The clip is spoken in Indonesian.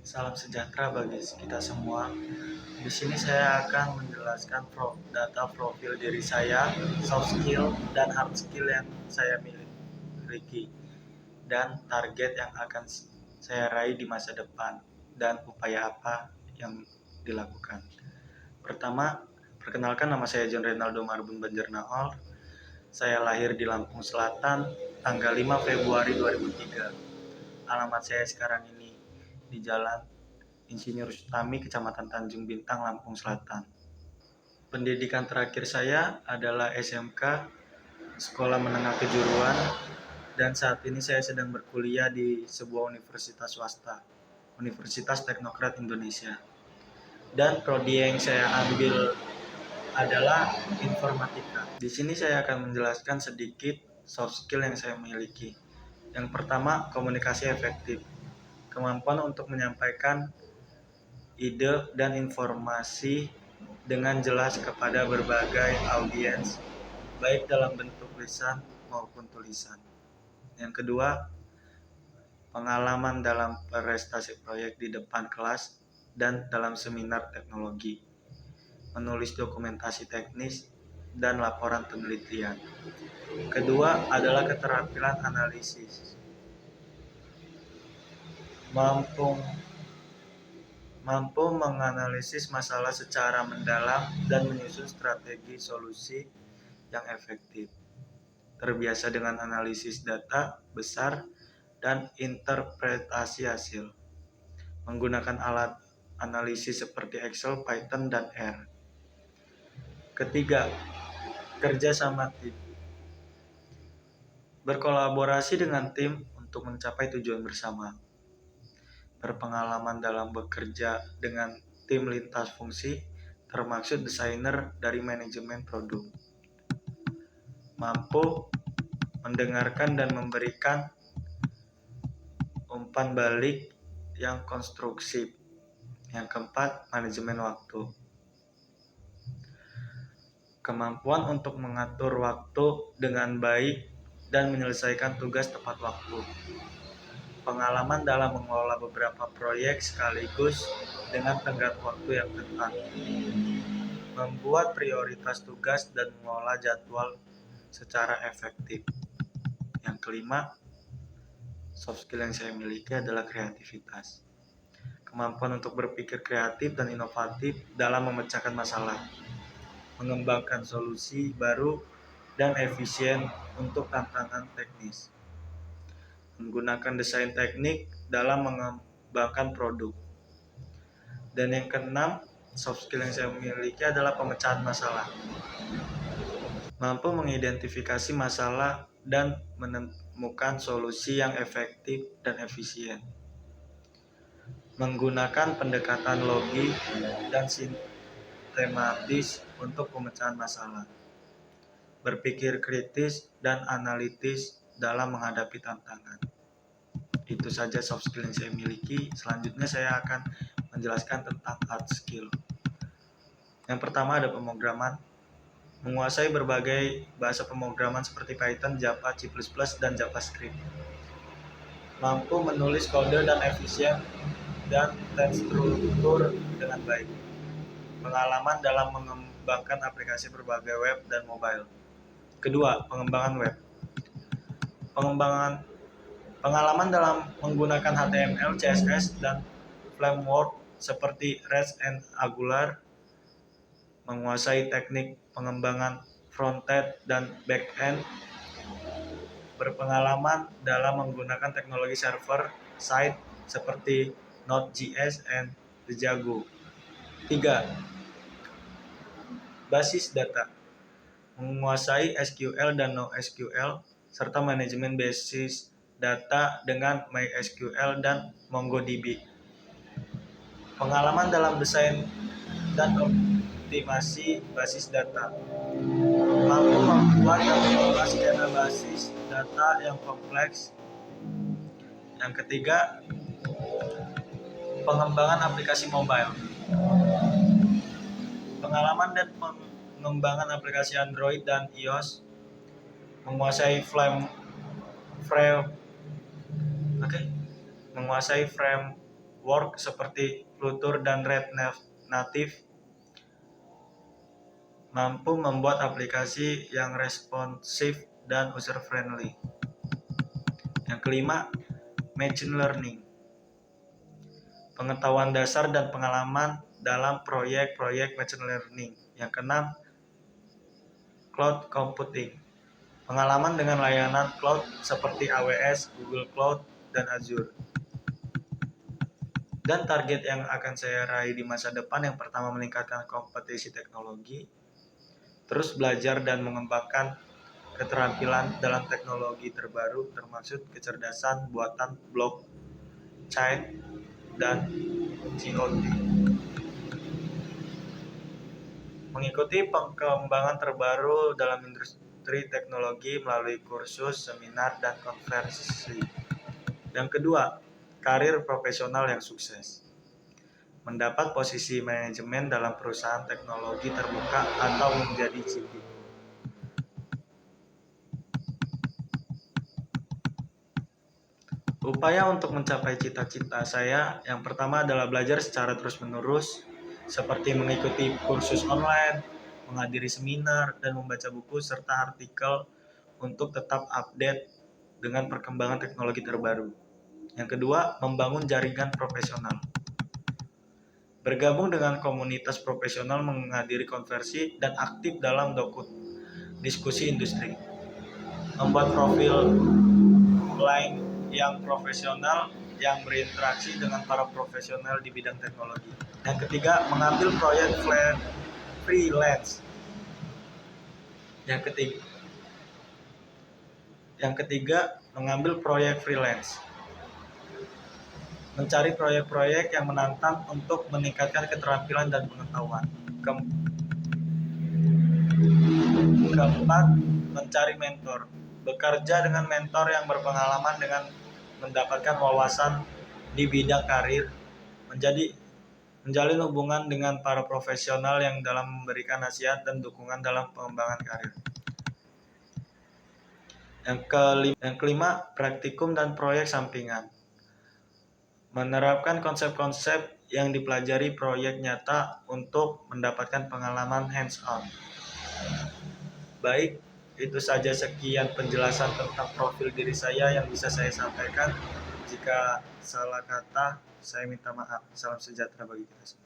Salam sejahtera bagi kita semua. Di sini saya akan menjelaskan data profil diri saya, soft skill dan hard skill yang saya miliki, dan target yang akan saya raih di masa depan, dan upaya apa yang dilakukan. Pertama, perkenalkan, nama saya John Renaldo Marbun Banjarnaol. Saya lahir di Lampung Selatan tanggal 5 Februari 2003. Alamat saya sekarang ini di Jalan Insinyur Sutami, Kecamatan Tanjung Bintang, Lampung Selatan. Pendidikan terakhir saya adalah SMK, Sekolah Menengah Kejuruan, dan saat ini saya sedang berkuliah di sebuah universitas swasta, Universitas Teknokrat Indonesia. Dan prodi yang saya ambil adalah informatika. Di sini saya akan menjelaskan sedikit soft skill yang saya miliki. Yang pertama, komunikasi efektif. Kemampuan untuk menyampaikan ide dan informasi dengan jelas kepada berbagai audiens, baik dalam bentuk lisan maupun tulisan. Yang kedua, pengalaman dalam prestasi proyek di depan kelas dan dalam seminar teknologi, menulis dokumentasi teknis dan laporan penelitian. Kedua adalah keterampilan analisis, mampu menganalisis masalah secara mendalam dan menyusun strategi solusi yang efektif. Terbiasa dengan analisis data besar dan interpretasi hasil. Menggunakan alat analisis seperti Excel, Python, dan R. Ketiga, kerja sama tim. Berkolaborasi dengan tim untuk mencapai tujuan bersama. Berpengalaman dalam bekerja dengan tim lintas fungsi, termasuk desainer dari manajemen produk. Mampu mendengarkan dan memberikan umpan balik yang konstruktif. Yang keempat, manajemen waktu. Kemampuan untuk mengatur waktu dengan baik dan menyelesaikan tugas tepat waktu. Pengalaman dalam mengelola beberapa proyek sekaligus dengan tenggat waktu yang ketat. Membuat prioritas tugas dan mengelola jadwal secara efektif. Yang kelima, soft skill yang saya miliki adalah kreativitas. Kemampuan untuk berpikir kreatif dan inovatif dalam memecahkan masalah, mengembangkan solusi baru dan efisien untuk tantangan teknis. Menggunakan desain teknik dalam mengembangkan produk. Dan yang keenam, soft skill yang saya miliki adalah pemecahan masalah. Mampu mengidentifikasi masalah dan menemukan solusi yang efektif dan efisien. Menggunakan pendekatan logik dan sistematis untuk pemecahan masalah. Berpikir kritis dan analitis dalam menghadapi tantangan. Itu saja soft skill yang saya miliki. Selanjutnya saya akan menjelaskan tentang hard skill. Yang pertama ada pemrograman. Menguasai berbagai bahasa pemrograman seperti Python, Java, C++, dan JavaScript. Mampu menulis kode dan efisien dan terstruktur dengan baik. Pengalaman dalam mengembangkan aplikasi berbagai web dan mobile. Kedua, pengembangan web. Pengalaman dalam menggunakan HTML, CSS, dan framework seperti REST and Angular. Menguasai teknik pengembangan front-end dan back-end. Berpengalaman dalam menggunakan teknologi server-side seperti Node.js and Django. 3. Basis data. Menguasai SQL dan NoSQL serta manajemen basis data dengan MySQL dan MongoDB. Pengalaman dalam desain dan optimasi basis data. Mampu membuat dan mengolah skema basis data yang kompleks. Yang ketiga, pengembangan aplikasi mobile. Pengalaman dan pengembangan aplikasi Android dan iOS. Menguasai framework work seperti Flutter dan React Native mampu membuat aplikasi yang responsif dan user-friendly. Yang kelima, machine learning. Pengetahuan dasar dan pengalaman dalam proyek-proyek machine learning. Yang keenam, cloud computing. Pengalaman dengan layanan cloud seperti AWS, Google Cloud, dan Azure. Dan target yang akan saya raih di masa depan yang pertama meningkatkan kompetisi teknologi, terus belajar dan mengembangkan keterampilan dalam teknologi terbaru termasuk kecerdasan buatan blockchain dan IoT. Mengikuti perkembangan terbaru dalam industri teknologi melalui kursus, seminar, dan konferensi. Yang kedua, karir profesional yang sukses. Mendapat posisi manajemen dalam perusahaan teknologi terbuka atau menjadi CEO. Upaya untuk mencapai cita-cita saya yang pertama adalah belajar secara terus-menerus, seperti mengikuti kursus online, menghadiri seminar, dan membaca buku serta artikel untuk tetap update dengan perkembangan teknologi terbaru. Yang kedua, membangun jaringan profesional. Bergabung dengan komunitas profesional, menghadiri konferensi, dan aktif dalam diskusi industri. Membuat profil lain yang profesional yang berinteraksi dengan para profesional di bidang teknologi. Yang ketiga, mengambil proyek freelance. Yang ketiga, mengambil proyek freelance. Mencari proyek-proyek yang menantang untuk meningkatkan keterampilan dan pengetahuan. Keempat, mencari mentor. Bekerja dengan mentor yang berpengalaman dengan mendapatkan wawasan di bidang karir, menjalin hubungan dengan para profesional yang dalam memberikan nasihat dan dukungan dalam pengembangan karir. Yang kelima, praktikum dan proyek sampingan. Menerapkan konsep-konsep yang dipelajari proyek nyata untuk mendapatkan pengalaman hands-on. Baik, itu saja sekian penjelasan tentang profil diri saya yang bisa saya sampaikan. Jika salah kata, saya minta maaf. Salam sejahtera bagi kita semua.